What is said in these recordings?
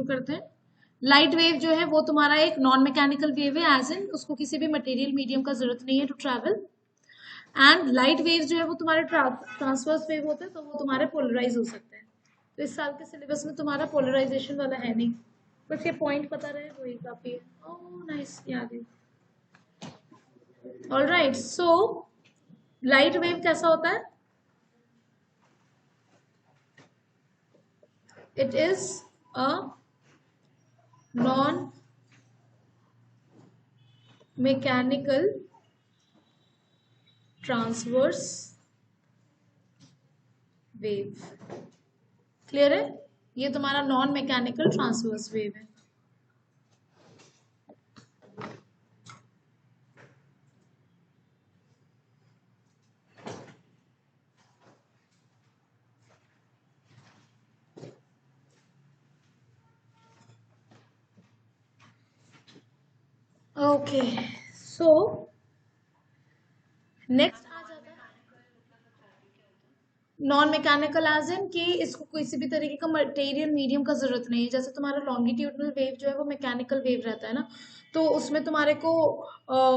करते हैं। Light wave जो है वो तुम्हारा एक नॉन मैकेनिकल वेव है, एज इन उसको किसी भी मटेरियल मीडियम का जरूरत नहीं है to travel. And light wave जो है वो तुम्हारे ट्रांसवर्स वेव होते हैं, तो वो तुम्हारे पोलराइज हो सकते हैं। तो इस साल के सिलेबस में तुम्हारा पोलराइजेशन वाला है नहीं, बस ये पॉइंट पता रहे वही काफी है। ओह नाइस, याद है। ऑलराइट, सो लाइट वेव कैसा होता है? It is a non mechanical transverse wave. Clear है? ये तुम्हारा नॉन मैकेनिकल ट्रांसवर्स वेव है। ओके, सो नेक्स्ट आ जाता है नॉन मैकेनिकल, एज इन कि इसको किसी भी तरीके का मटेरियल मीडियम का जरूरत नहीं है। जैसे तुम्हारा लॉन्गिट्यूडनल वेव जो है वो मैकेनिकल वेव रहता है ना, तो उसमें तुम्हारे को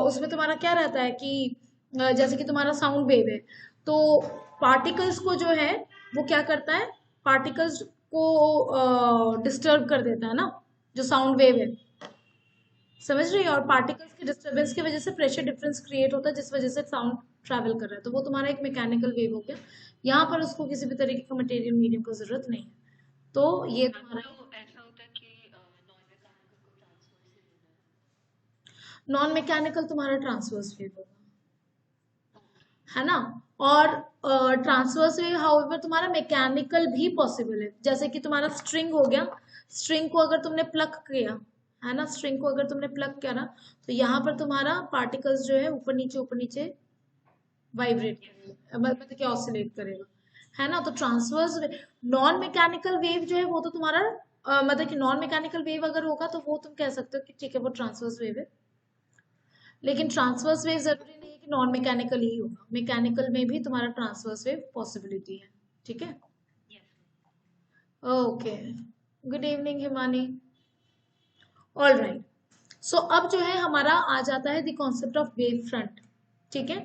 उसमें तुम्हारा क्या रहता है कि जैसे कि तुम्हारा साउंड वेव है, तो पार्टिकल्स को जो है वो क्या करता है, पार्टिकल्स को डिस्टर्ब कर देता है ना, जो साउंड वेव है, समझ रही है? और पार्टिकल्स के डिस्टरबेंस की वजह से प्रेशर डिफरेंस क्रिएट होता है, जिस वजह से साउंड ट्रैवल कर रहा है, तो वो तुम्हारा एक मैकेनिकल वेव हो गया। यहाँ पर उसको किसी भी तरीके का मटेरियल मीडियम की जरूरत नहीं है, तो ये तुम्हारा नॉन मैकेनिकल तुम्हारा ट्रांसवर्स वेव होगा, है ना? और ट्रांसवर्स वेव हाउएवर तुम्हारा मैकेनिकल भी पॉसिबल है। जैसे कि तुम्हारा स्ट्रिंग हो गया, स्ट्रिंग को अगर तुमने प्लग किया, है ना, स्ट्रिंग को अगर तुमने प्लग किया ना, तो यहाँ पर तुम्हारा पार्टिकल्स जो है ऊपर नीचे वाइब्रेट करेगा, मतलब कि ऑसिलेट करेगा, है ना? तो ट्रांसवर्स नॉन मैकेनिकल वेव जो है वो तो तुम्हारा मतलब कि नॉन मैकेनिकल वेव अगर होगा तो वो तुम कह सकते हो कि ठीक है वो ट्रांसवर्स वेव है। लेकिन ट्रांसवर्स वेव जरूरी नहीं है कि नॉन मैकेनिकल ही होगा, मैकेनिकल में भी तुम्हारा ट्रांसवर्स वेव पॉसिबिलिटी है। ठीक है, okay. Good evening Himani. All right, so अब जो है हमारा आ जाता है the concept of wave front. ठीक है,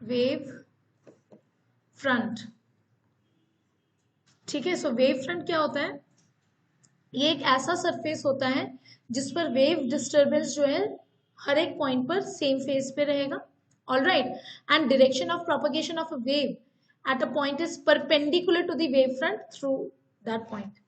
वेव फ्रंट। ठीक है, सो वेव फ्रंट क्या होता है? ये एक ऐसा सरफेस होता है जिस पर वेव डिस्टरबेंस जो है हर एक पॉइंट पर सेम फेज पे रहेगा। All right, and direction of propagation of a wave at a point is perpendicular to the wave front through that point.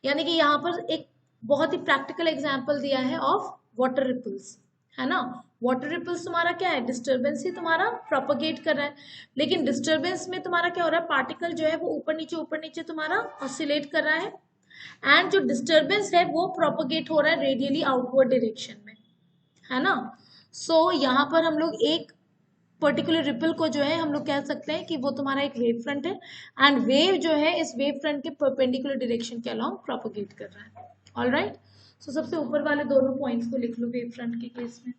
यानी कि यहाँ पर एक बहुत ही प्रैक्टिकल एग्जांपल दिया है ऑफ वाटर रिपल्स, है ना? वाटर रिपल्स तुम्हारा क्या है? डिस्टरबेंस ही तुम्हारा प्रोपगेट कर रहा है, लेकिन डिस्टरबेंस में तुम्हारा क्या हो रहा है? पार्टिकल जो है वो ऊपर नीचे तुम्हारा ऑसिलेट कर रहा है, एंड जो डिस्टरबेंस है वो प्रोपोगेट हो रहा है रेडियली आउटवर्ड डायरेक्शन में, है ना? सो यहाँ पर हम लोग एक पर्टिकुलर रिपल को जो है हम लोग कह सकते हैं कि वो तुम्हारा एक वेव फ्रंट है, एंड वेव जो है इस वेव फ्रंट के परपेंडिकुलर डायरेक्शन के अलोंग प्रोपोगेट कर रहा है। ऑल राइट, सो सबसे ऊपर वाले दोनों पॉइंट्स को लिख लो वेव फ्रंट के केस में।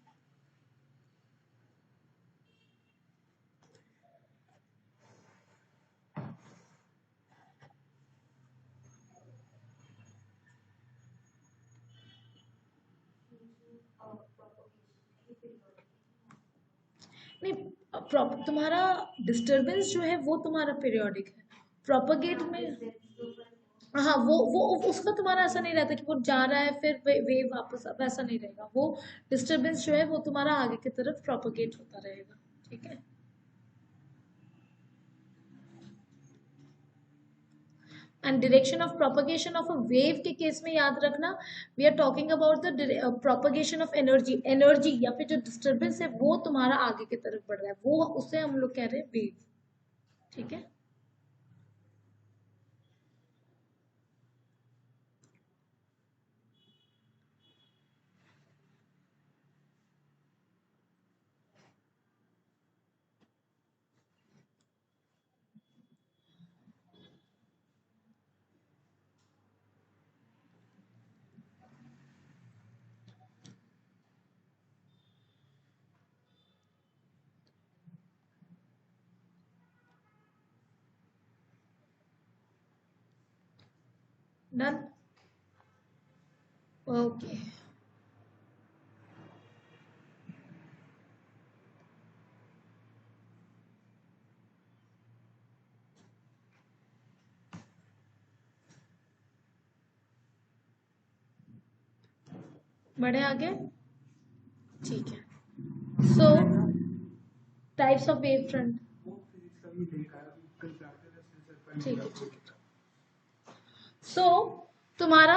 नहीं, तुम्हारा डिस्टरबेंस जो है वो तुम्हारा पीरियोडिक है, प्रोपोगेट में हाँ वो उसका तुम्हारा ऐसा नहीं रहता कि वो जा रहा है फिर वेव वापस, अब ऐसा नहीं रहेगा। वो डिस्टरबेंस जो है वो तुम्हारा आगे की तरफ प्रोपोगेट होता रहेगा। ठीक है, and direction of propagation of a wave के केस में याद रखना, we are talking about the propagation of energy. Energy या फिर जो डिस्टरबेंस है वो तुम्हारा आगे की तरफ बढ़ रहा है, वो उसे हम लोग कह रहे हैं वेव। ठीक है, डन। ओके, बढ़े आगे। ठीक है, सो टाइप्स ऑफ वेव फ्रंट। ठीक है, ठीक है। सो तुम्हारा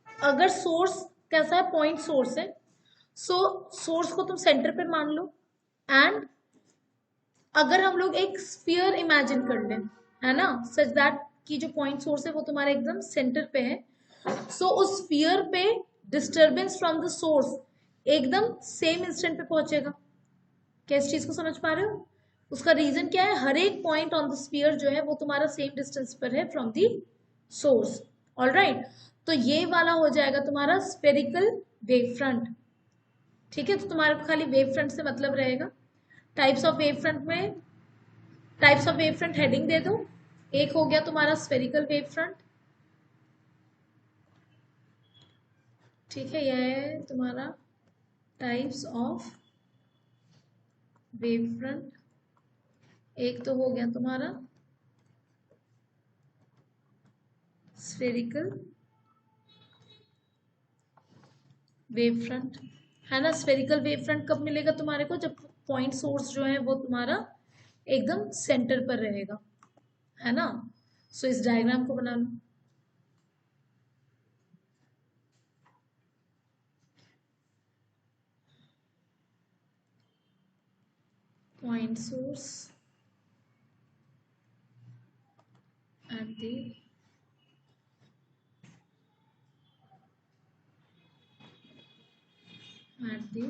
अगर सोर्स कैसा है, पॉइंट सोर्स है, सो सोर्स को तुम सेंटर पे मान लो। एंड अगर हम लोग एक स्फीयर इमेजिन कर लें, है ना, सच दैट कि जो पॉइंट सोर्स है वो तुम्हारे एकदम सेंटर पे है, सो उस स्फीयर पे डिस्टरबेंस फ्रॉम द सोर्स एकदम सेम इंस्टेंट पे पहुंचेगा। क्या इस चीज को समझ पा रहे हो? उसका रीजन क्या है, हर एक पॉइंट ऑन द स्फीयर जो है वो तुम्हारा सेम डिस्टेंस पर है फ्रॉम द सोर्स। ऑलराइट, तो ये वाला हो जाएगा तुम्हारा स्फेरिकल वेव फ्रंट। ठीक है, तो तुम्हारे को खाली वेव फ्रंट से मतलब रहेगा। टाइप्स ऑफ वेव फ्रंट में, types of wave front heading दे दो। एक हो गया तुम्हारा स्फेरिकल वेव फ्रंट। ठीक है, यह है तुम्हारा टाइप्स ऑफ वेव फ्रंट। एक तो हो गया तुम्हारा स्फेरिकल वेव फ्रंट, है ना। स्फेरिकल वेव फ्रंट कब मिलेगा तुम्हारे को, जब पॉइंट सोर्स जो है वो तुम्हारा एकदम सेंटर पर रहेगा, है ना। सो इस डायग्राम को बना लो। Point source at the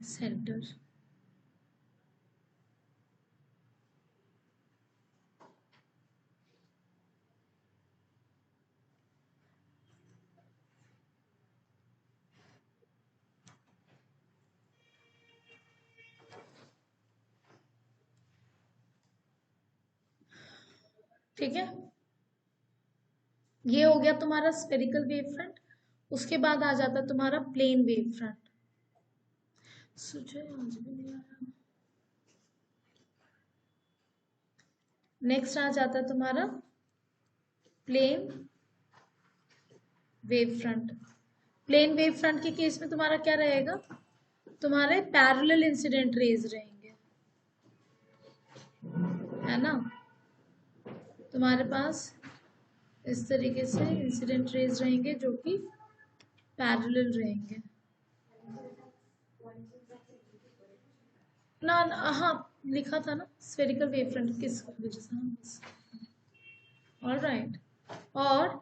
center। ठीक है, ये हो गया तुम्हारा स्फेरिकल वेव फ्रंट। उसके बाद आ जाता है तुम्हारा प्लेन वेव फ्रंट। आज भी नहीं आया। नेक्स्ट आ जाता है तुम्हारा plane wave front. Plane wave front के केस में तुम्हारा क्या रहेगा, तुम्हारे पैरेलल इंसिडेंट रेज रहेंगे, है ना। तुम्हारे पास इस तरीके से इंसिडेंट रेज रहेंगे जो कि पैरेलल रहेंगे ना। हाँ, लिखा था ना स्फेरिकल वेव फ्रंट किस वजह से। ऑलराइट, और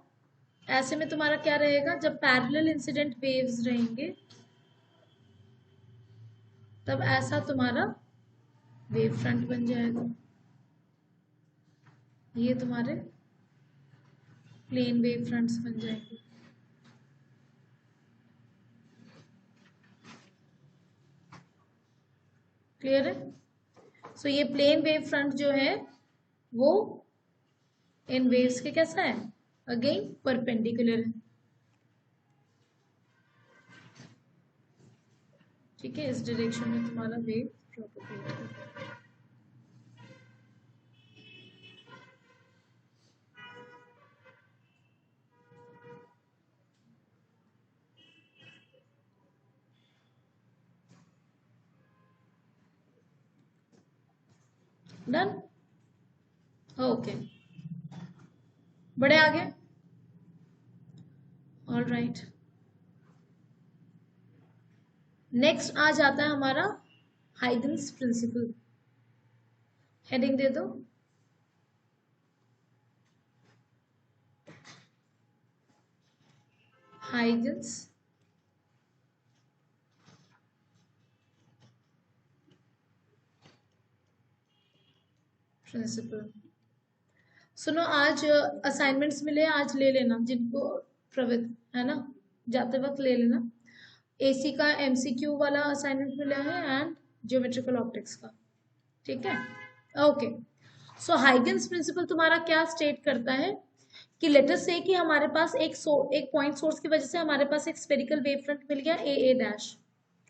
ऐसे में तुम्हारा क्या रहेगा, जब पैरेलल इंसिडेंट वेव्स रहेंगे तब ऐसा तुम्हारा वेव फ्रंट बन जाएगा। ये तुम्हारे प्लेन वेव फ्रंट्स बन जाएंगे। क्लियर है? सो ये प्लेन वेव फ्रंट जो है वो इन वेव्स के कैसा है, अगेन परपेंडिकुलर है। ठीक है, इस डायरेक्शन में तुम्हारा वेव प्रोपेगेट होगा। डन। ओके, बड़े आगे। ऑल राइट, नेक्स्ट आ जाता है हमारा हाइगन्स प्रिंसिपल। हेडिंग दे दो हाइगन्स प्रिंसिपल। सुनो, आज असाइनमेंट्स मिले, आज ले लेना जिनको प्रवृत्त है ना, जाते वक्त ले लेना। एसी का एमसीक्यू वाला असाइनमेंट मिला है एंड ज्योमेट्रिकल ऑप्टिक्स का। ठीक है, ओके। सो हाइगन्स प्रिंसिपल तुम्हारा क्या स्टेट करता है कि लेट अस से कि हमारे पास एक पॉइंट सोर्स की वजह से हमारे पास एक स्फेरिकल वेव फ्रंट मिल गया ए डैश।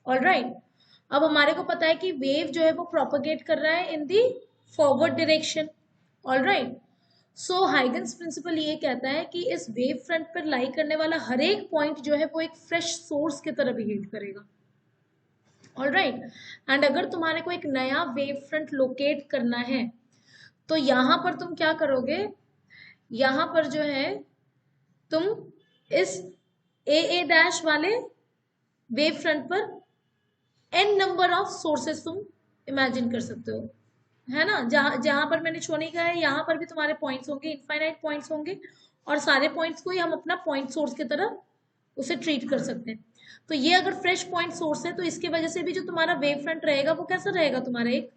ऑलराइट, अब हमारे को पता है कि वेव जो है वो प्रोपोगेट कर रहा है इन दी फॉरवर्ड डायरेक्शन। ऑलराइट, सो हाइगन्स प्रिंसिपल ये कहता है कि इस वेव फ्रंट पर लाई करने वाला हर एक पॉइंट जो है वो एक फ्रेश सोर्स की तरह बिहेव करेगा। ऑलराइट, एंड अगर तुम्हारे को एक नया वेव फ्रंट लोकेट करना है तो यहां पर तुम क्या करोगे, यहां पर जो है तुम इस ए डैश वाले वेव फ्रंट पर n नंबर ऑफ सोर्सेस तुम इमेजिन कर सकते हो, है ना। जहां पर मैंने शो नहीं किया है यहाँ पर भी तुम्हारे पॉइंट्स होंगे, इनफाइनाइट पॉइंट्स होंगे, और सारे पॉइंट्स को ही हम अपना पॉइंट सोर्स की तरह उसे ट्रीट कर सकते हैं। तो ये अगर फ्रेश पॉइंट सोर्स है तो इसकी वजह से भी जो तुम्हारा वेव फ्रंट रहेगा वो कैसा रहेगा, तुम्हारा एक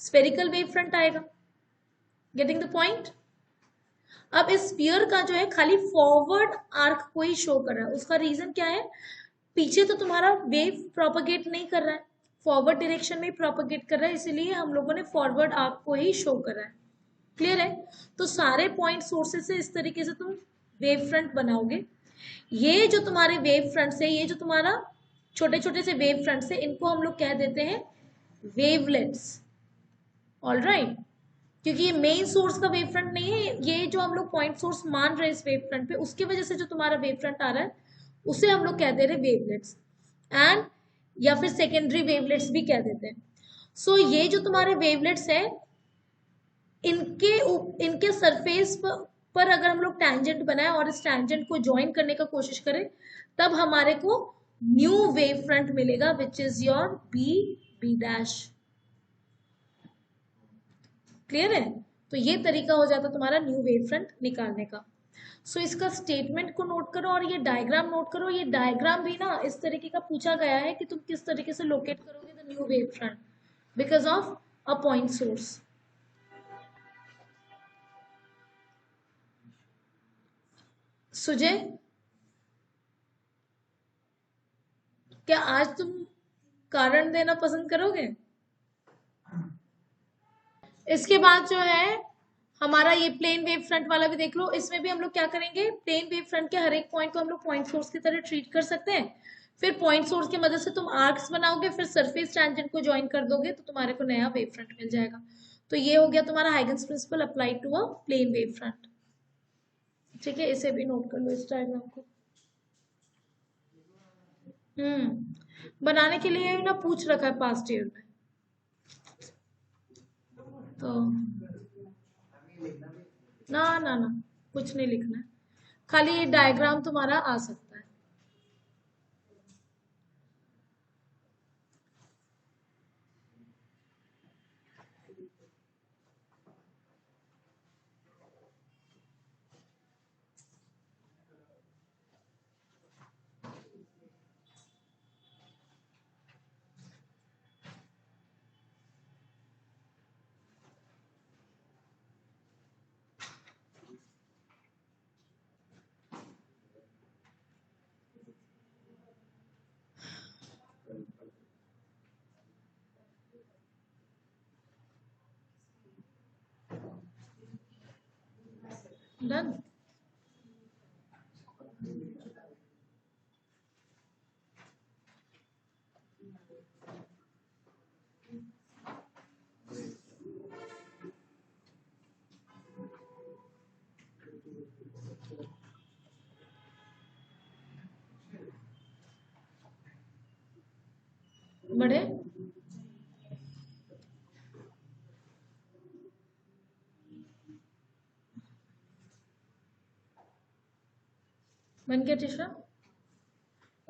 स्फेरिकल वेव फ्रंट आएगा। Getting the point. अब इस स्फीयर का जो है खाली फॉरवर्ड आर्क को ही शो कर रहा है, उसका रीजन क्या है, पीछे तो तुम्हारा वेव प्रोपगेट नहीं कर रहा है, फॉरवर्ड डायरेक्शन में प्रोपगेट कर रहा है, इसीलिए हम लोगों ने फॉरवर्ड आर्क को ही शो करा है। क्लियर है। तो सारे पॉइंट सोर्सेस से इस तरीके से तुम वेव फ्रंट बनाओगे। ये जो तुम्हारे वेव फ्रंट से, ये जो तुम्हारा छोटे छोटे से वेव फ्रंट से, इनको हम लोग कह देते हैं वेवलेट्स। ऑलराइट, क्योंकि ये मेन सोर्स का वेव फ्रंट नहीं है, ये जो हम लोग पॉइंट सोर्स मान रहे हैं इस वेव फ्रंट पे, उसकी वजह से जो तुम्हारा वेव फ्रंट आ रहा है उसे हम लोग कह दे रहे वेवलेट्स, एंड या फिर सेकेंडरी वेवलेट्स भी कह देते हैं। सो ये जो तुम्हारे वेवलेट्स है, इनके सरफेस पर अगर हम लोग टैंजेंट बनाए और इस टैंजेंट को ज्वाइन करने का कोशिश करें, तब हमारे को न्यू वेव फ्रंट मिलेगा which is your B dash. Clear है। तो ये तरीका हो जाता तुम्हारा न्यू वेव फ्रंट निकालने का। सो इसका स्टेटमेंट को नोट करो और ये डायग्राम नोट करो। ये डायग्राम भी ना इस तरीके का पूछा गया है कि तुम किस तरीके से लोकेट करोगे the new wave front because of a point source. Sujay, क्या आज तुम कारण देना पसंद करोगे? इसके बाद जो है हमारा ये प्लेन वेव फ्रंट वाला भी देख लो। इसमें भी हम लोग क्या करेंगे, प्लेन वेव फ्रंट के हर एक पॉइंट को हम लोग पॉइंट सोर्स की तरह ट्रीट कर सकते हैं। फिर पॉइंट सोर्स की मदद से तुम आर्क्स बनाओगे, फिर सरफेस टैंजेंट को ज्वाइन कर दोगे तो तुम्हारे को नया वेव फ्रंट मिल जाएगा। तो ये हो गया तुम्हारा Huygens principle applied to a plane wave front. ठीक है, इसे भी नोट कर लो इस डायग्राम को। बनाने के लिए ना पूछ रखा है पास्ट ईयर में, तो ना ना ना कुछ नहीं लिखना है, खाली ये डायग्राम तुम्हारा आ सकता है। डन। बढ़े। बन गया टीचर।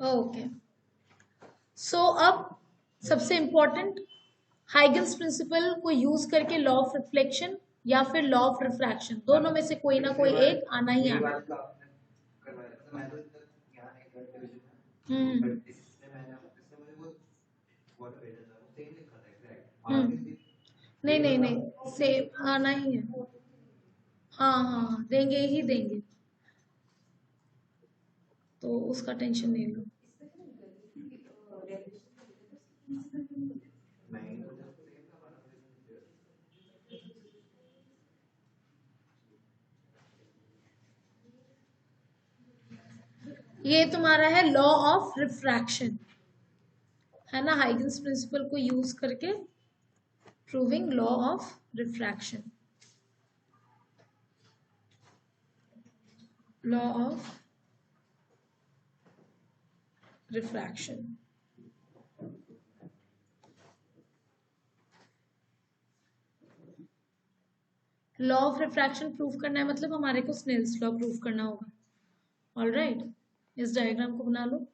ओके, सो अब सबसे इंपॉर्टेंट, हाइगन्स प्रिंसिपल को यूज करके लॉ ऑफ रिफ्लेक्शन या फिर लॉ ऑफ रिफ्रैक्शन, दोनों में से कोई ना कोई एक आना ही आना। नहीं नहीं नहीं, सेम आना ही है। हाँ हाँ हाँ, देंगे ही देंगे, तो उसका टेंशन नहीं लो। ये तुम्हारा है लॉ ऑफ रिफ्रैक्शन, है ना, हाइगन्स प्रिंसिपल को यूज करके proving law of refraction, law of refraction. Law of refraction prove करना है मतलब हमारे को स्नेल्स लॉ प्रूव करना होगा। ऑलराइट, इस डायग्राम को बना लो।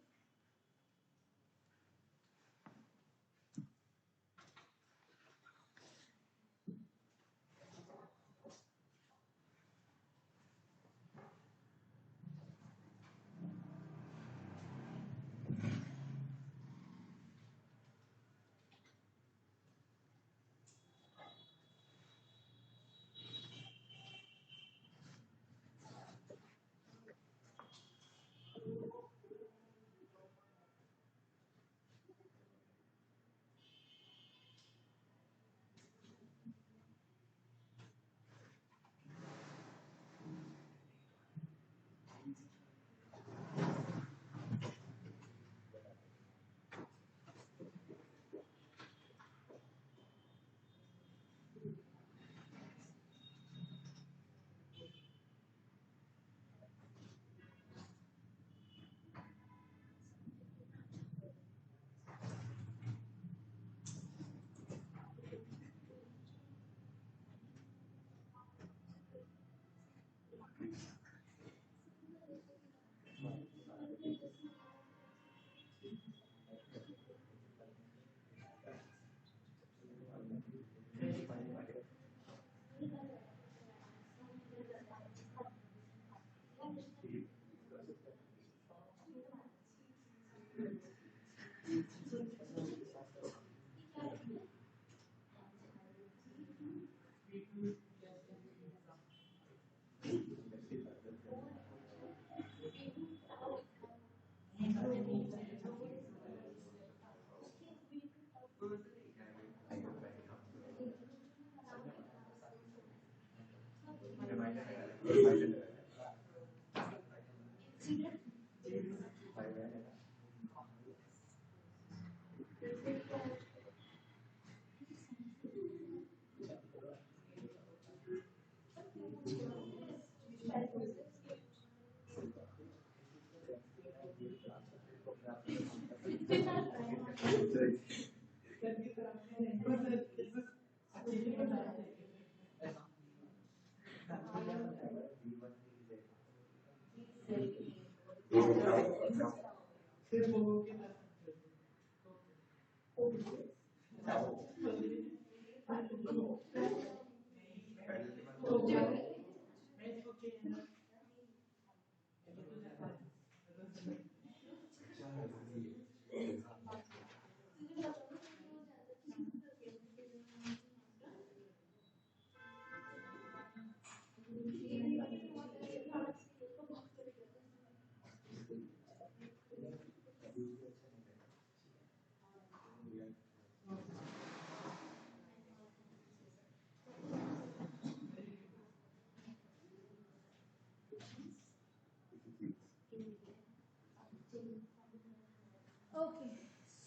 ओके,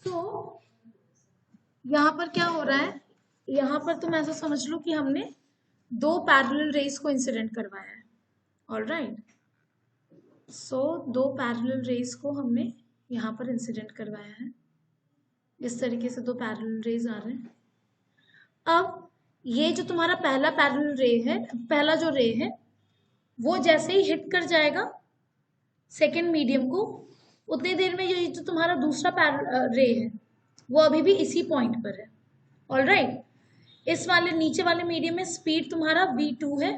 सो यहाँ पर क्या हो रहा है, यहाँ पर तुम ऐसा समझ लो कि हमने दो पैरेलल रेस को इंसिडेंट करवाया है। ऑलराइट, सो दो पैरेलल रेस को हमने यहाँ पर इंसिडेंट करवाया है। इस तरीके से दो पैरेलल रेज आ रहे हैं। अब ये जो तुम्हारा पहला पैरेलल रे है, पहला जो रे है वो जैसे ही हिट कर जाएगा सेकेंड मीडियम को, उतनी देर में ये जो तुम्हारा दूसरा रे है वो अभी भी इसी पॉइंट पर है। ऑलराइट, इस वाले नीचे वाले मीडियम में स्पीड तुम्हारा v2 है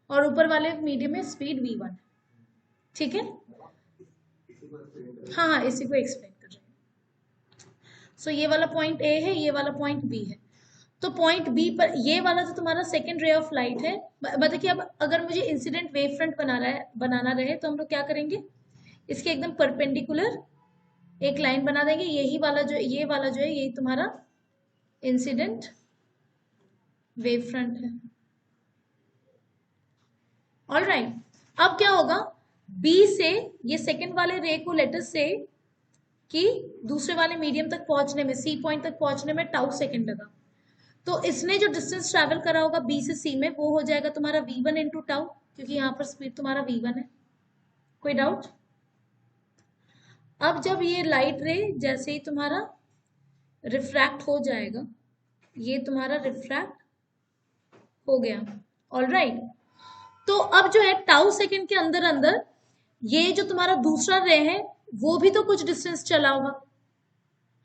और ऊपर वाले मीडियम में स्पीड v1 है। ठीक है, हाँ हाँ, इसी को एक्सप्लेन कर रहे हैं। सो ये वाला पॉइंट ए है, ये वाला पॉइंट बी है। तो पॉइंट बी पर ये वाला जो तुम्हारा सेकेंड रे ऑफ लाइट है, मतलब कि अब अगर मुझे इंसिडेंट वेव फ्रंट बनाना रहे तो हम लोग क्या करेंगे, इसके एकदम परपेंडिकुलर एक लाइन बना देंगे। यही वाला जो ये वाला जो है यही तुम्हारा इंसिडेंट वेव फ्रंट है। ऑलराइट, अब क्या होगा, बी से ये सेकेंड वाले रे को लेटर से कि दूसरे वाले मीडियम तक पहुंचने में, सी पॉइंट तक पहुंचने में टाउ सेकेंड लगा, तो इसने जो डिस्टेंस ट्रेवल करा होगा बी से सी में वो हो जाएगा तुम्हारा v1 इंटू टाउ, क्योंकि यहाँ पर स्पीड तुम्हारा v1 है। कोई डाउट? अब जब ये लाइट रे जैसे ही तुम्हारा रिफ्रैक्ट हो जाएगा, ये तुम्हारा रिफ्रैक्ट हो गया, ऑलराइट। तो अब जो है टाउ सेकेंड के अंदर अंदर ये जो तुम्हारा दूसरा रे है वो भी तो कुछ डिस्टेंस चला होगा,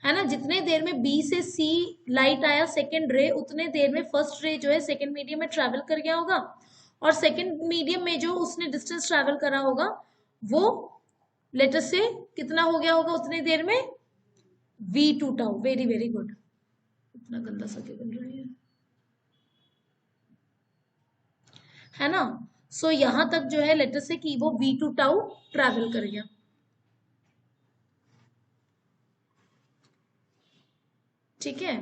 है ना। जितने देर में बी से सी लाइट आया सेकेंड रे, उतने देर में फर्स्ट रे जो है सेकेंड मीडियम में ट्रेवल कर गया होगा, और सेकेंड मीडियम में जो उसने डिस्टेंस ट्रेवल करा होगा वो लेटर से कितना हो गया होगा उतनी देर में v2 tau. Very very good. इतना गंदा सा क्यों बन रहा है ना। सो यहां तक जो है लेटर से कि वो v2 टाउ ट्रेवल कर गया, ठीक है।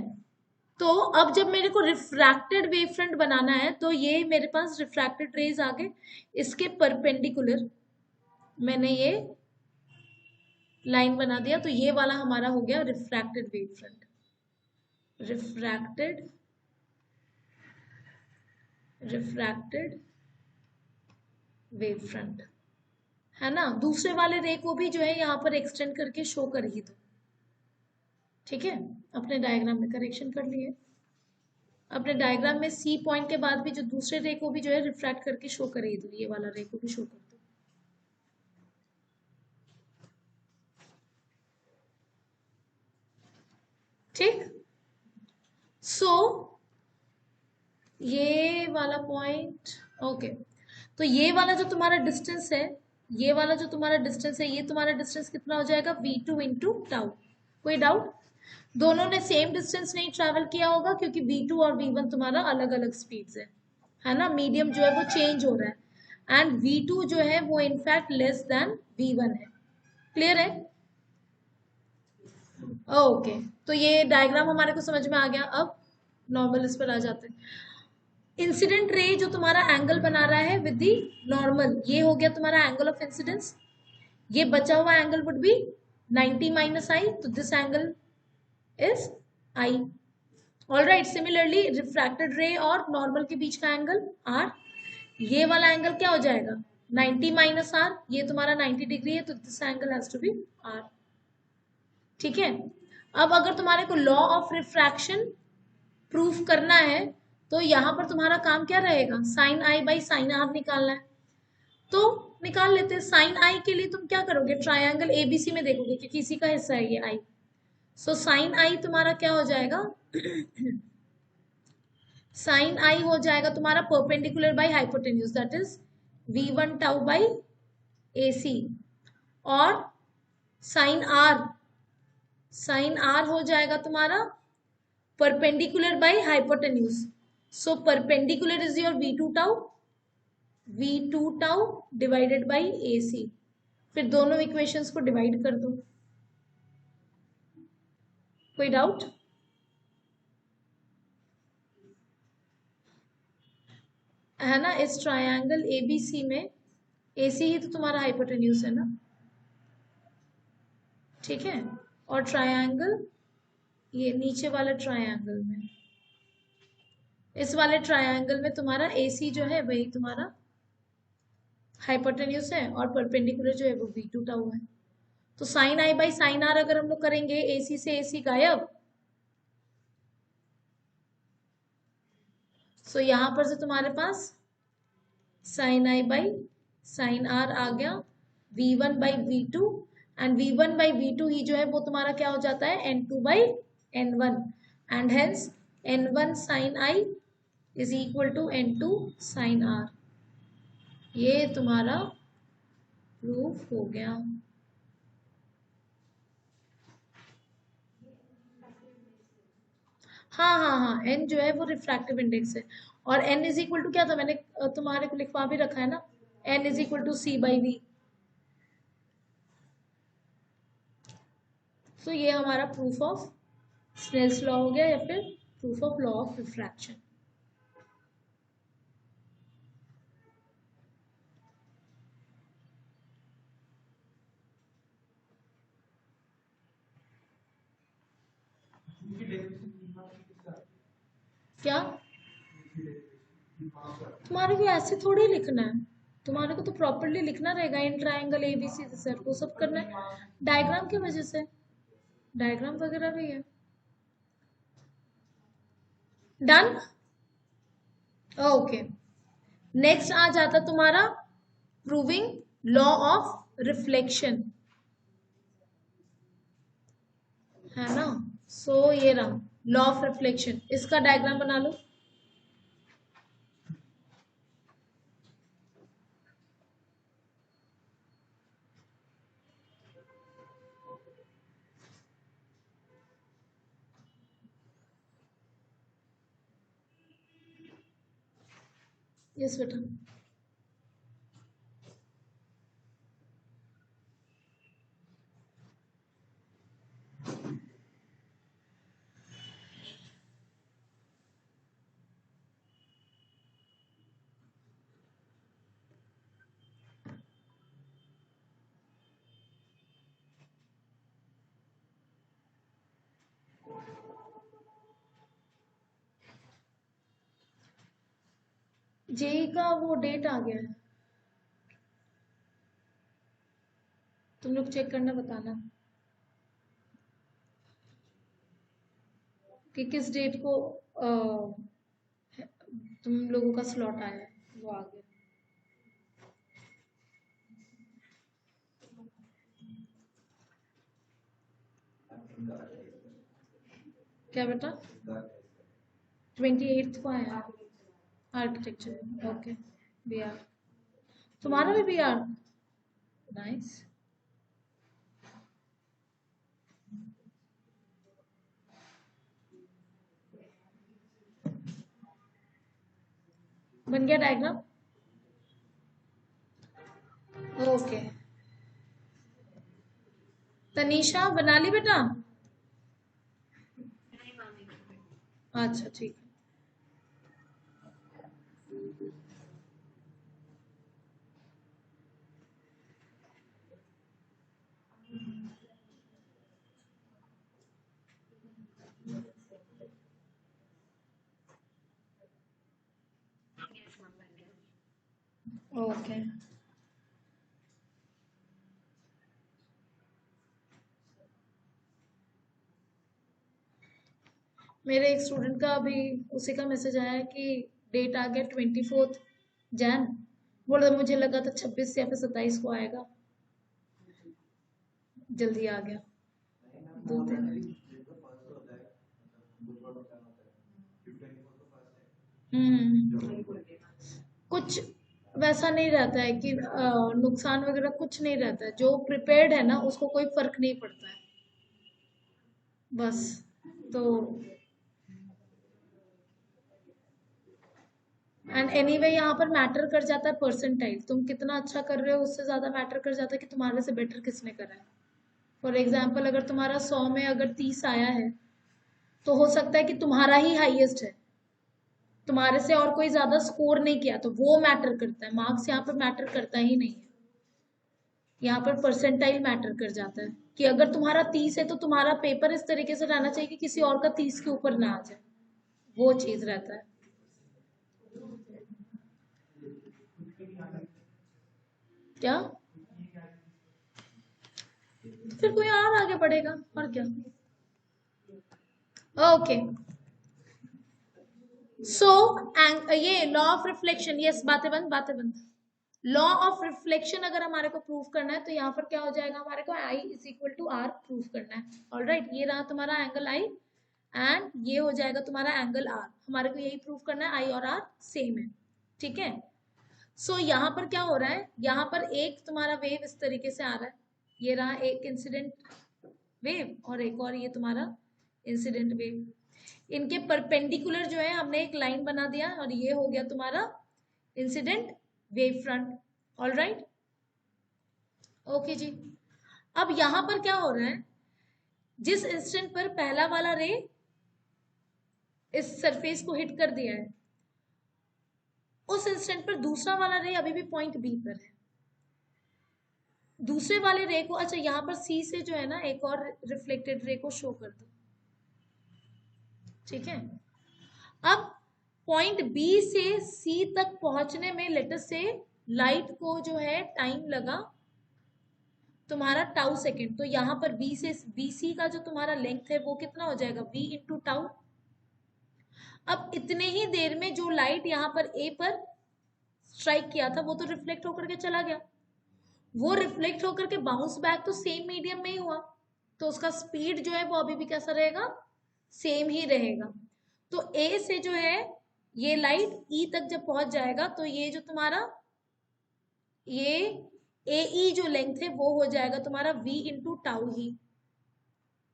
तो अब जब मेरे को रिफ्रैक्टेड वेव फ्रंट बनाना है, तो ये मेरे पास रिफ्रैक्टेड रेज आ गए, इसके परपेंडिकुलर मैंने ये लाइन बना दिया, तो ये वाला हमारा हो गया refracted wave front. Refracted wave front, है ना। दूसरे वाले रे को भी जो है यहाँ पर एक्सटेंड करके शो कर ही दो, ठीक है। अपने डायग्राम में करेक्शन कर लिए, अपने डायग्राम में सी पॉइंट के बाद भी जो दूसरे रे को भी जो है रिफ्रैक्ट करके शो कर ही दो, ये वाला रे को भी शो कर दो, ठीक। सो ये वाला पॉइंट, ओके। तो ये वाला जो तुम्हारा डिस्टेंस है, ये वाला जो तुम्हारा डिस्टेंस है, ये तुम्हारा डिस्टेंस कितना हो जाएगा v2 इंटू टाउ। कोई डाउट? दोनों ने सेम डिस्टेंस नहीं ट्रैवल किया होगा, क्योंकि v2 और v1 तुम्हारा अलग अलग स्पीड्स है ना। मीडियम जो है वो चेंज हो रहा है, एंड v2 जो है वो इनफैक्ट लेस देन v1 है। क्लियर है? ओके। तो ये डायग्राम हमारे को समझ में आ गया। अब नॉर्मल इस पर आ जाते हैं। इंसिडेंट रे जो तुम्हारा एंगल बना रहा है विद दी नॉर्मल, ये हो गया तुम्हारा एंगल ऑफ इंसिडेंस। ये बचा हुआ एंगल वुड बी 90 माइनस आई, तो this angle is I. Alright. Similarly refracted रे और नॉर्मल के बीच का एंगल आर, ये वाला एंगल क्या हो जाएगा 90 माइनस आर, ये तुम्हारा 90 डिग्री है, तो this angle has to be r, ठीक है। अब अगर तुम्हारे को लॉ ऑफ रिफ्रैक्शन प्रूफ करना है, तो यहां पर तुम्हारा काम क्या रहेगा, sine i by sine r निकालना है। तो निकाल लेते हैं। साइन आई के लिए तुम क्या करोगे, ट्रायंगल एबीसी में देखोगे, क्योंकि इसी का हिस्सा है ये आई। सो साइन आई तुम्हारा क्या हो जाएगा साइन आई हो जाएगा तुम्हारा perpendicular by hypotenuse, that is v1 tau by AC। और साइन आर हो जाएगा तुम्हारा perpendicular by hypotenuse. So perpendicular is your v2 tau divided by AC। फिर दोनों इक्वेशंस को डिवाइड कर दो। कोई डाउट? है ना। इस ट्रायंगल ABC में AC ही तो तुम्हारा हाइपोटेन्यूज है ना, ठीक है। और ट्रायंगल ये नीचे वाले ट्रायंगल में, इस वाले ट्रायंगल में तुम्हारा AC जो है वही तुम्हारा हाइपोटेन्यूज है, और परपेंडिकुलर जो है वो v2 टाउ है। तो sine i by sine r अगर हम लोग करेंगे, AC से AC गायब, सो यहां पर से तुम्हारे पास sine i by sine r आ गया, v1 by v2, and v1 by v2 ही जो है वो तुम्हारा क्या हो जाता है n2 by n1, and hence n1 sine i is equal to n2 sine r. ये तुम्हारा प्रूफ हो गया। हाँ हाँ हाँ, n जो है वो रिफ्रैक्टिव इंडेक्स है, और n इज इक्वल टू क्या था, मैंने तुम्हारे को लिखवा भी रखा है ना, n is equal to c by v। तो ये हमारा प्रूफ ऑफ स्नेल्स लॉ हो गया, या फिर proof of law of refraction. क्या तुम्हारे को ऐसे थोड़ी लिखना है, तुम्हारे को तो प्रॉपरली लिखना रहेगा, इन ट्रायंगल एबीसी सर वो सब करना है डायग्राम की वजह से, डायग्राम वगैरह भी है। Done, okay. नेक्स्ट आ जाता तुम्हारा प्रूविंग लॉ ऑफ रिफ्लेक्शन, है ना। सो ये रहा लॉ ऑफ रिफ्लेक्शन, इसका डायग्राम बना लो। यस बेटा। जेई का वो डेट आ गया है, तुम लोग चेक करना बताना कि किस डेट को तुम लोगों का स्लॉट आया है, वो आ गया। क्या बेटा 28 को आया आर्किटेक्चर, ओके। बीआर, तुम्हारा भी बीआर, नाइस। बन गया डायग्राम, ओके। तनीषा बना ली बेटा? अच्छा ठीक है। ओके, मेरे एक स्टूडेंट का अभी उसी का मैसेज आया है कि डेट आ गया 24 जैन, बोल रहा मुझे लगा था 26 या फिर 27 को आएगा, जल्दी आ गया 2 दिन। कुछ वैसा नहीं रहता है कि नुकसान वगैरह कुछ नहीं रहता है, जो प्रिपेयर्ड है ना उसको कोई फर्क नहीं पड़ता है बस। तो एंड एनीवे यहाँ पर मैटर कर जाता है परसेंटाइल, तुम कितना अच्छा कर रहे हो उससे ज्यादा मैटर कर जाता है कि तुम्हारे से बेटर किसने करा है। फॉर एग्जाम्पल अगर तुम्हारा 100 में अगर 30 आया है तो हो सकता है कि तुम्हारा ही हाईएस्ट है, तुम्हारे से और कोई ज्यादा स्कोर नहीं किया, तो वो मैटर करता है। मार्क्स यहाँ पर मैटर करता ही नहीं है, यहाँ पर परसेंटाइल मैटर कर जाता है कि अगर तुम्हारा 30 है तो तुम्हारा पेपर इस तरीके से रहना चाहिए कि किसी और का 30 के ऊपर ना आ जाए, वो चीज रहता है। क्या तो फिर कोई और आगे बढ़ेगा और क्या। ओके, सो ये लॉ ऑफ रिफ्लेक्शन, यस बातें बंद बातें बंद। लॉ ऑफ रिफ्लेक्शन अगर हमारे को प्रूव करना है तो यहाँ पर क्या हो जाएगा, हमारे को I is equal to R prove करना है। ऑलराइट, ये रहा तुम्हारा एंगल I एंड ये हो जाएगा तुम्हारा एंगल R, हमारे को यही प्रूव करना है, I और R सेम है, ठीक है। सो यहाँ पर क्या हो रहा है, यहाँ पर एक तुम्हारा वेव इस तरीके से आ रहा है, ये रहा एक इंसिडेंट वेव और एक और ये तुम्हारा इंसिडेंट वेव, इनके परपेंडिकुलर जो है हमने एक लाइन बना दिया और ये हो गया तुम्हारा incident wave front. Alright, okay ji. अब यहां पर क्या हो रहा है, जिस इंस्टेंट पर पहला वाला रे इस सरफेस को हिट कर दिया है, उस इंस्टेंट पर दूसरा वाला रे अभी भी पॉइंट बी पर है। दूसरे वाले रे को, अच्छा यहाँ पर सी से जो है ना एक और रिफ्लेक्टेड रे को शो कर दो, ठीक है। अब पॉइंट बी से सी तक पहुंचने में लेटर से लाइट को जो है टाइम लगा तुम्हारा टाउ सेकेंड, तो यहाँ पर बी से बी सी का जो तुम्हारा लेंथ है वो कितना हो जाएगा, v इंटू टाउ। अब इतने ही देर में जो लाइट यहाँ पर ए पर स्ट्राइक किया था वो तो रिफ्लेक्ट होकर के चला गया, वो रिफ्लेक्ट होकर के बाउंस बैक तो सेम मीडियम में ही हुआ, तो उसका स्पीड जो है वो अभी भी कैसा रहेगा, सेम ही रहेगा। तो ए से जो है ये लाइट ई तक जब पहुंच जाएगा तो ये जो तुम्हारा ये ए ई जो लेंथ है वो हो जाएगा तुम्हारा v इंटू टाउ ही।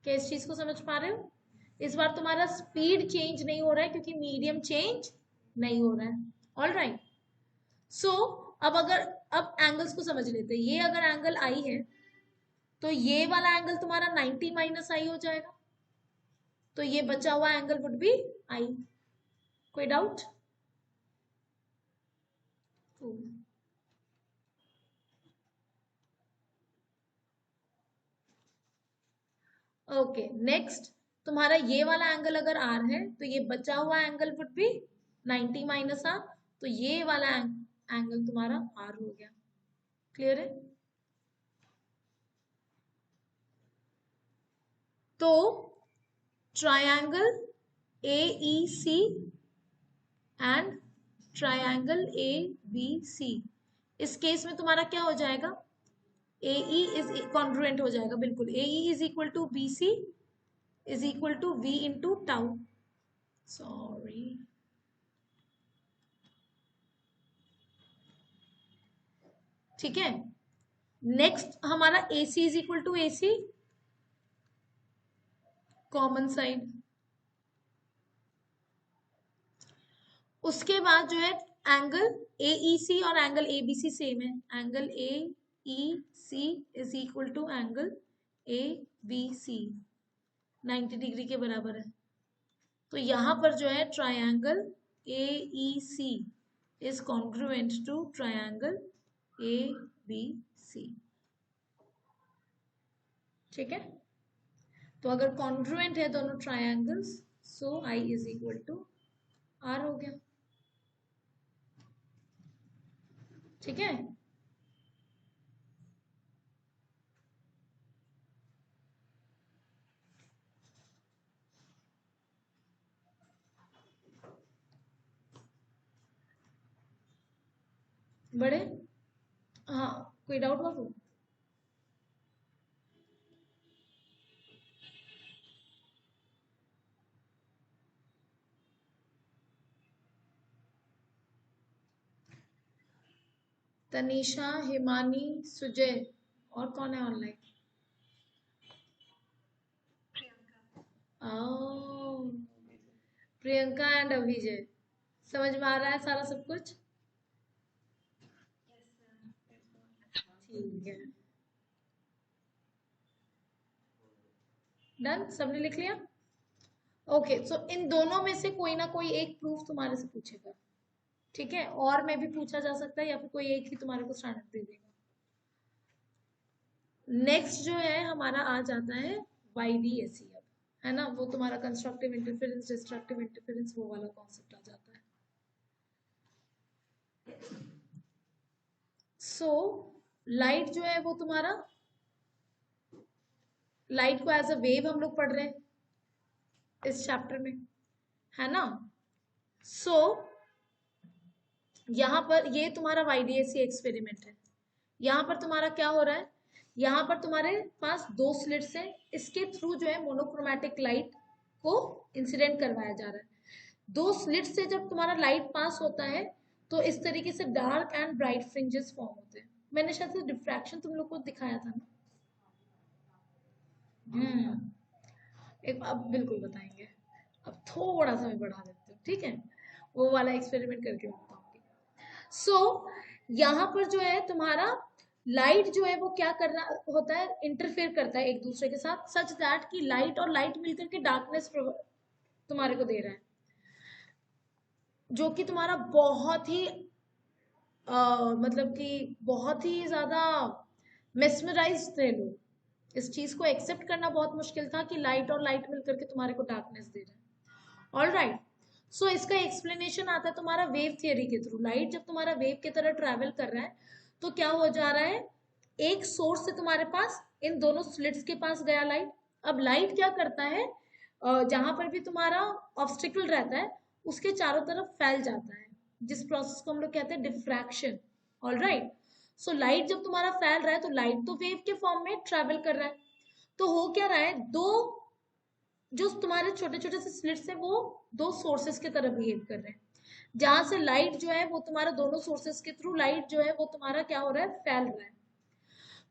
क्या इस चीज को समझ पा रहे हो? इस बार तुम्हारा स्पीड चेंज नहीं हो रहा है क्योंकि मीडियम चेंज नहीं हो रहा है। All right. सो अब एंगल्स को समझ लेते हैं। ये अगर एंगल आई है तो ये वाला एंगल तुम्हारा 90 माइनस आई हो जाएगा, तो ये बचा हुआ एंगल वुड बी आई। कोई डाउट? ओके नेक्स्ट, तुम्हारा ये वाला एंगल अगर आर है तो ये बचा हुआ angle would be 90 minus r, तो ये वाला एंगल तुम्हारा आर हो गया। क्लियर है? तो triangle AEC and triangle ABC, इस केस में तुम्हारा क्या हो जाएगा, AE इज कॉन्ग्रुएंट हो जाएगा, बिल्कुल AE is equal to BC is equal to V into tau. Sorry, ठीक है। नेक्स्ट हमारा AC is equal to AC, common side. उसके बाद जो है एंगल AEC और एंगल ABC सेम है, angle AEC is equal to angle ABC 90 degree के बराबर है। तो यहां पर जो है triangle AEC is congruent to triangle ABC। ठीक है, तो अगर कॉन्ग्रुएंट है दोनों triangles, so I is equal to R हो गया। ठीक है, बड़े? हाँ, कोई डाउट बाबू? तनीषा, हिमानी, सुजय, और कौन है ऑनलाइन? प्रियंका एंड अभिजय। समझ में आ रहा है सारा सब कुछ? ठीक है, डन, सबने लिख लिया? ओके, सो इन दोनों में से कोई ना कोई एक प्रूफ तुम्हारे से पूछेगा, ठीक है, और में भी पूछा जा सकता है या फिर कोई एक ही तुम्हारे को स्टैंडर्ड दे देगा। नेक्स्ट जो है हमारा आ जाता है YDAC, अब है ना, वो तुम्हारा कंस्ट्रक्टिव इंटरफेरेंस, डिस्ट्रक्टिव इंटरफेरेंस, वो वाला कॉन्सेप्ट आ जाता है। सो लाइट जो है वो तुम्हारा, लाइट को एज अ वेव हम लोग पढ़ रहे हैं इस चैप्टर में, है ना। सो यहाँ पर ये तुम्हारा YDAC एक्सपेरिमेंट है। यहाँ पर तुम्हारा क्या हो रहा है, यहाँ पर तुम्हारे पास दो स्लिट्स हैं, इसके थ्रू जो है मोनोक्रोमेटिक लाइट को इंसिडेंट करवाया जा रहा है। दो स्लिट से जब तुम्हारा लाइट पास होता है तो इस तरीके से dark and bright fringes form होते हैं। मैंने शायद से डिफ्रैक्शन तुम लोग को दिखाया था ना। एक अब बिल्कुल बताएंगे, अब थोड़ा सा मैं बढ़ा देती हूँ, ठीक है, वो वाला एक्सपेरिमेंट करके बताऊंगी। सो यहाँ पर जो है तुम्हारा लाइट जो है वो क्या करना होता है, इंटरफेयर करता है एक दूसरे के साथ, सच दैट कि लाइट और लाइट मिलकर के डार्कनेस तुम्हारे को दे रहा है, जो कि तुम्हारा बहुत ही मतलब कि बहुत ही ज्यादा मेस्मराइज थे लोग। इस चीज को एक्सेप्ट करना बहुत मुश्किल था कि लाइट और लाइट मिलकर के तुम्हारे को डार्कनेस दे रहा है। All right. सो इसका एक्सप्लेनेशन आता है तुम्हारा वेव थियरी के थ्रू। लाइट जब तुम्हारा वेव की तरह ट्रेवल कर रहा है तो क्या हो जा रहा है, एक सोर्स से तुम्हारे पास इन दोनों स्लिट्स के पास गया लाइट। अब लाइट क्या करता है, जहां पर भी तुम्हारा ऑब्स्टिकल रहता है उसके चारों तरफ फैल जाता है, जिस प्रोसेस को हम लोग कहते हैं diffraction. All right. So light जब तुम्हारा फैल रहा है तो लाइट तो वेव के फॉर्म में ट्रेवल कर रहा है। तो हो क्या रहा है, दो जो तुम्हारे छोटे छोटे से स्लिट्स हैं वो दो सोर्सेस की तरह बिहेव कर रहे हैं, जहां से लाइट जो है वो तुम्हारा दोनों सोर्सेस के थ्रू लाइट जो है वो तुम्हारा क्या हो रहा है, फैल रहा है।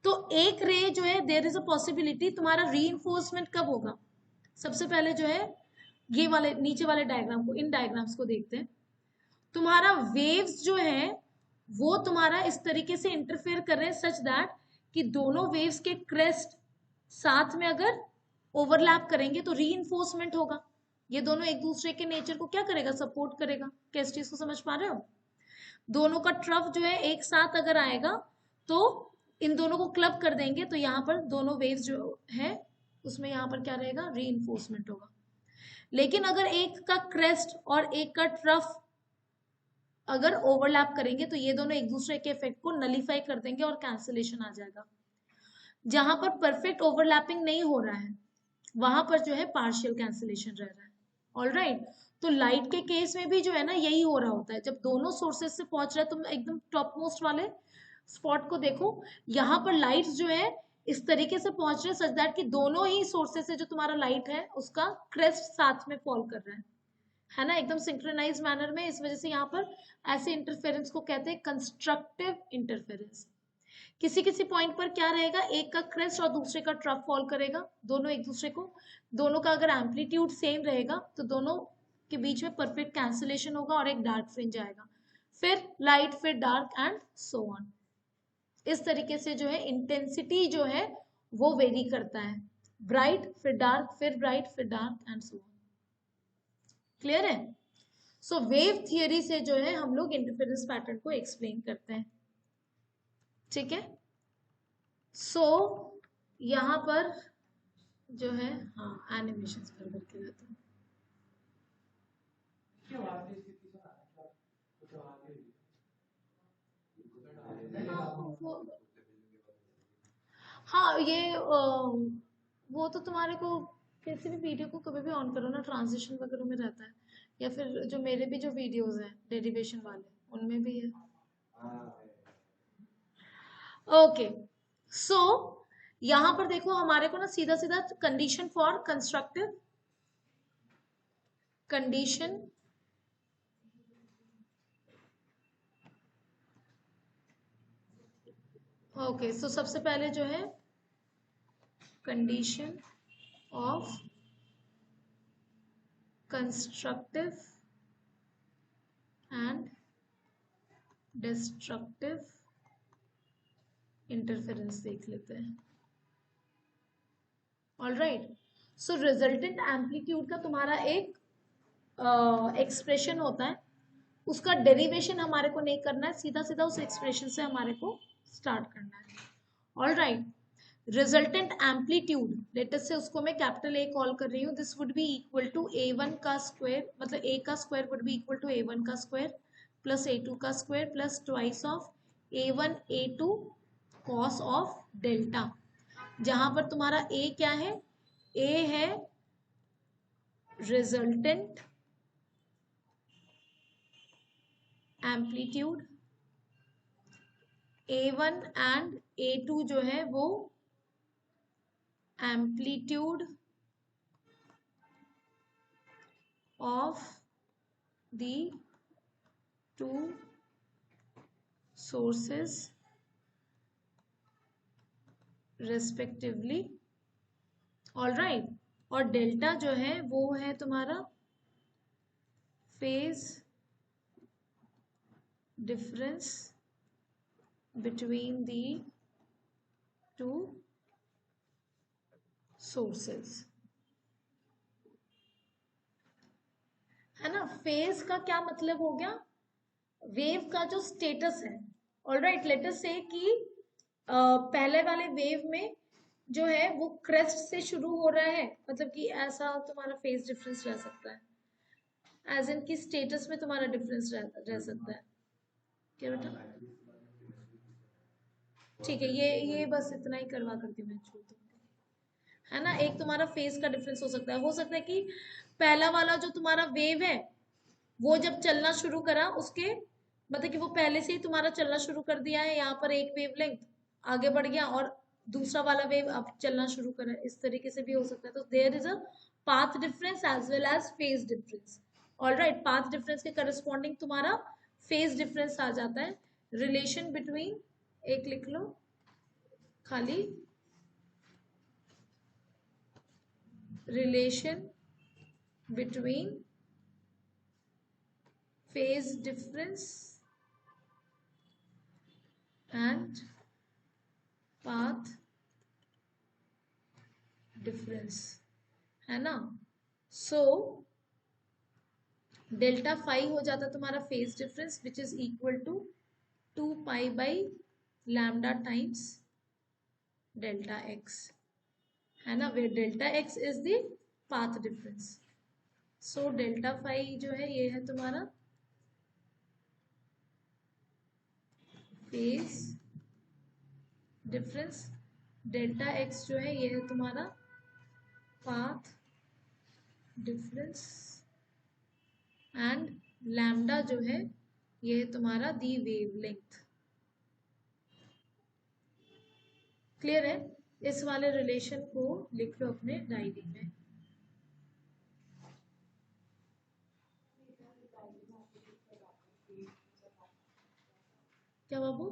तो एक रे जो है देयर इज अ पॉसिबिलिटी तुम्हारा रीइंफोर्समेंट कब होगा। सबसे पहले जो है ये वाले नीचे वाले डायग्राम को, इन डायग्राम्स को देखते हैं। तुम्हारा वेव्स जो है वो तुम्हारा इस तरीके से इंटरफेयर कर रहे हैं सच दैट कि दोनों वेव्स के क्रेस्ट साथ में अगर ओवरलैप करेंगे तो रीइंफोर्समेंट होगा। ये दोनों एक दूसरे के नेचर को क्या करेगा, सपोर्ट करेगा। किस चीज को समझ पा रहे हो, दोनों का ट्रफ जो है एक साथ अगर आएगा तो इन दोनों को क्लब कर देंगे तो यहाँ पर दोनों वेव्स जो है उसमें यहाँ पर क्या रहेगा, रीइंफोर्समेंट होगा। लेकिन अगर एक का क्रेस्ट और एक का ट्रफ अगर ओवरलैप करेंगे तो ये दोनों एक दूसरे के इफेक्ट को नलीफाई कर देंगे और कैंसलेशन आ जाएगा। जहां पर परफेक्ट ओवरलैपिंग नहीं हो रहा है वहां पर जो है पार्शियल कैंसलेशन रह रहा है। All right. तो लाइट के केस में भी जो है ना यही हो रहा होता है, जब दोनों सोर्सेस से पहुंच रहा है, तुम एकदम टॉप मोस्ट वाले स्पॉट को देखो, यहाँ पर लाइट जो है इस तरीके से पहुंच रहे सच दैट कि दोनों ही सोर्सेस से जो तुम्हारा लाइट है उसका क्रेस्ट साथ में फॉल कर रहा है ना, एकदम सिंक्रोनाइज मैनर में। इस वजह से यहाँ पर ऐसे इंटरफेरेंस को कहते हैं कंस्ट्रक्टिव इंटरफेरेंस। किसी किसी पॉइंट पर क्या रहेगा, एक का क्रेस्ट और दूसरे का ट्रफ फॉल करेगा, दोनों एक दूसरे को, दोनों का अगर एम्पलीट्यूड सेम रहेगा तो दोनों के बीच में परफेक्ट कैंसलेशन होगा और एक डार्क फ्रिंज आएगा, फिर लाइट, फिर डार्क एंड सो ऑन। इस तरीके से जो है इंटेंसिटी जो है वो वेरी करता है, ब्राइट फिर डार्क फिर ब्राइट फिर dark and so on. Clear है। सो वेव थियरी से जो है हम लोग इंटरफेरेंस पैटर्न को एक्सप्लेन करते हैं। ठीक है। सो यहाँ पर जो है, हाँ एनिमेशन पर करके जाता हूँ। हाँ ये वो तो तुम्हारे को किसी भी वीडियो को कभी भी ऑन करो ना, ट्रांजिशन वगैरह में रहता है, या फिर जो मेरे भी जो वीडियोस हैं डेरिवेशन वाले उनमें भी है। ओके। सो यहाँ पर देखो हमारे को ना सीधा सीधा condition for constructive condition okay. So सबसे पहले जो है condition of constructive and destructive interference देख लेते हैं। All right. So resultant amplitude का तुम्हारा एक एक्सप्रेशन होता है, उसका डेरिवेशन हमारे को नहीं करना है, सीधा सीधा उस एक्सप्रेशन से हमारे को स्टार्ट करना है। All right. Resultant amplitude let us से उसको मैं कैपिटल ए कॉल कर रही हूँ, this would be equal to a1 का स्क्वायर, मतलब a का square would be equal to a1 का स्क्वायर प्लस a2 का square plus twice of a1 a2 cos of delta, जहां पर तुम्हारा a क्या है, a है resultant amplitude, a1 and a2 जो है वो amplitude of the two sources respectively. All right. और डेल्टा जो है वो है तुम्हारा phase difference between the to sources, है ना। फेज का क्या मतलब हो गया, वेव का जो स्टेटस है। All right. लेट अस से कि पहले वाले वेव में जो है वो क्रेस्ट से शुरू हो रहा है, मतलब कि ऐसा तुम्हारा फेज डिफरेंस रह सकता है, एज इन की स्टेटस में तुम्हारा डिफरेंस रह सकता है। क्या बेटा? ठीक है, ये बस इतना ही करवा करके मैं छोड़ दूंगी, है ना। एक तुम्हारा फेज का डिफरेंस हो सकता है कि पहला वाला जो तुम्हारा वेव है वो जब चलना शुरू करा उसके मतलब कि वो पहले से ही तुम्हारा चलना शुरू कर दिया है, यहाँ पर एक वेवलेंथ आगे बढ़ गया और दूसरा वाला वेव अब चलना शुरू करा, इस तरीके से भी हो सकता है। तो there is a path difference as well as phase difference. Alright, path difference के करस्पॉन्डिंग तुम्हारा फेज डिफरेंस आ जाता है। रिलेशन बिटवीन, एक लिख लो खाली, relation between phase difference and path difference, है ना। सो डेल्टा फाइव हो जाता तुम्हारा phase difference which is equal to 2 pi by lambda times delta x, है ना, where delta x is the path difference. So delta phi जो है ये है तुम्हारा फेज डिफरेंस, डेल्टा एक्स जो है ये है तुम्हारा पाथ डिफरेंस एंड लैम्डा जो है ये है तुम्हारा दी वेवलेंथ। क्लियर है? इस वाले रिलेशन को लिख लो अपने डायरी में। क्या बाबू?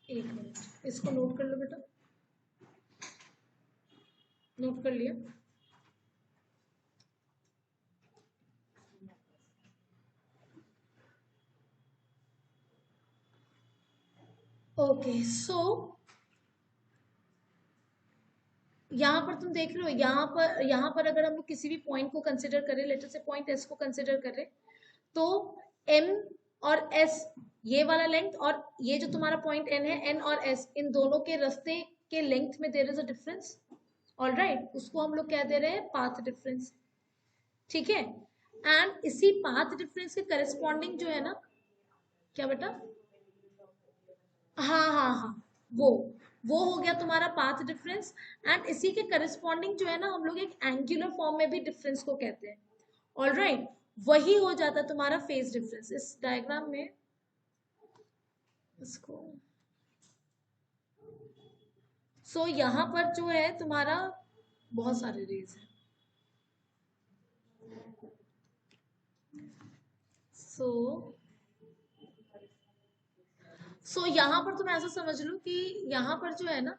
एक मिनट, इसको नोट कर लो बेटा। नोट कर लिया? ओके, सो यहाँ पर तुम देख रहे हो, यहाँ पर अगर हम लोग किसी भी पॉइंट को कंसिडर करें, लेटर से पॉइंट एस को कंसिडर करें, तो एम और एस ये वाला लेंथ और ये जो तुम्हारा पॉइंट एन है, एन और एस इन दोनों के रास्ते के लेंथ में there is a difference. Alright, उसको हम लोग कह दे रहे हैं पाथ डिफरेंस, ठीक है। एंड इसी पाथ डिफरेंस के करस्पॉन्डिंग जो है ना, क्या बेटा? हाँ हाँ हाँ, वो हो गया तुम्हारा पाथ डिफरेंस। एंड इसी के करस्पॉन्डिंग जो है ना, हम लोग एक एंगुलर फॉर्म में भी डिफरेंस को कहते हैं। ऑलराइट, वही हो जाता है तुम्हारा फेज डिफरेंस। इस डायग्राम में इसको सो यहाँ पर जो है तुम्हारा बहुत सारे रेज है। सो यहाँ पर तुम ऐसा समझ लो कि यहाँ पर जो है ना,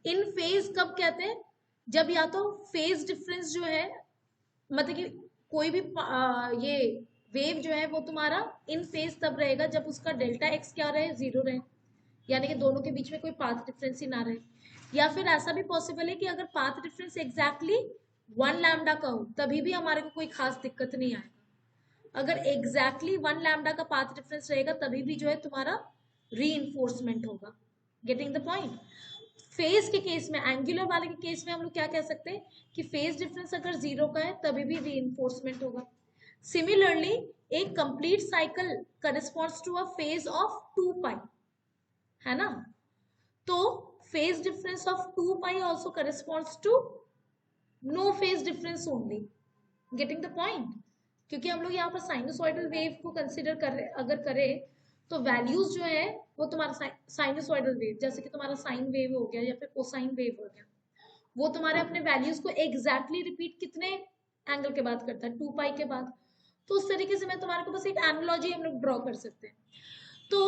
इन फेज कब कहते हैं? जब या तो फेज डिफरेंस जो है मतलब कि कोई भी ये वेव जो है वो तुम्हारा इन फेज तब रहेगा जब उसका डेल्टा एक्स क्या रहे, 0 रहे, यानी कि दोनों के बीच में कोई पाथ डिफरेंस ही ना रहे। या फिर ऐसा भी पॉसिबल है कि अगर पाथ डिफरेंस एग्जैक्टली 1 लैम्डा का हो तभी भी हमारे को कोई खास दिक्कत नहीं आएगा। अगर एग्जैक्टली 1 लैम्डा का पाथ डिफरेंस रहेगा तभी भी जो है तुम्हारा रीइंफोर्समेंट होगा। Getting the point? फेज के केस में, एंगुलर वाले के केस में हम लोग क्या कह सकते हैं कि फेज डिफरेंस अगर 0 का है तभी भी रीइंफोर्समेंट होगा। सिमिलरली एक complete cycle corresponds to a phase of 2 pi, है ना। तो phase difference of 2 pi also corresponds to no phase difference only. Getting the point? क्योंकि हम लोग यहाँ पर साइनोसॉइडल वेव को कंसिडर कर रहे, अगर करें तो वैल्यूज जो है वो तुम्हारा साइनोसॉइडल वेव, जैसे कि तुम्हारा साइन वेव हो गया या फिर कोसाइन वेव हो गया, वो तुम्हारे अपने वैल्यूज को एग्जैक्टली रिपीट कितने एंगल के बाद करता है? 2 पाई के बाद। तो उस तरीके से मैं तुम्हारे को बस एक एनालॉजी हम लोग ड्रॉ कर सकते हैं। तो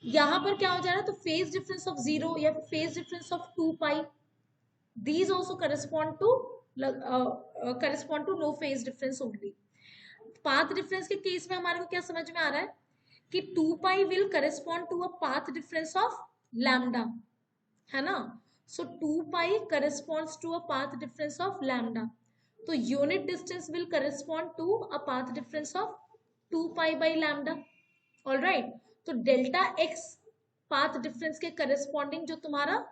यहाँ पर क्या हो जा रहा है, तो फेज डिफरेंस ऑफ 0 या फिर phase difference of 2 pi, these also correspond to no phase difference only. Path difference के केस में हमारे को क्या समझ में आ रहा है कि 2 pi will correspond to a path difference of lambda, है ना। So 2 pi corresponds to a path difference of lambda, तो unit distance will correspond to a path difference of 2 pi by lambda. Alright, तो delta x path difference के corresponding जो तुम्हारा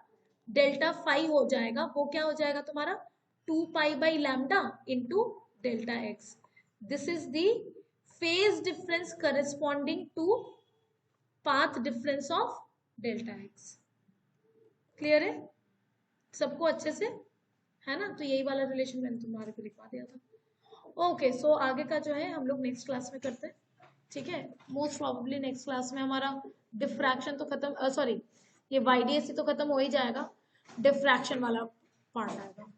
delta five हो जाएगा वो क्या हो जाएगा तुम्हारा 2 pi by lambda into delta x. This is the phase difference corresponding to path difference of delta x. Clear है सबको अच्छे से, है ना? तो यही वाला रिलेशन मैंने तुम्हारे को लिखवा दिया था। ओके, सो आगे का जो है हम लोग नेक्स्ट क्लास में करते हैं, ठीक है? मोस्ट प्रोबेबली नेक्स्ट क्लास में हमारा डिफ्रैक्शन तो खत्म, सॉरी ये YDSC तो खत्म हो ही जाएगा, डिफ्रैक्शन वाला पार्ट आएगा।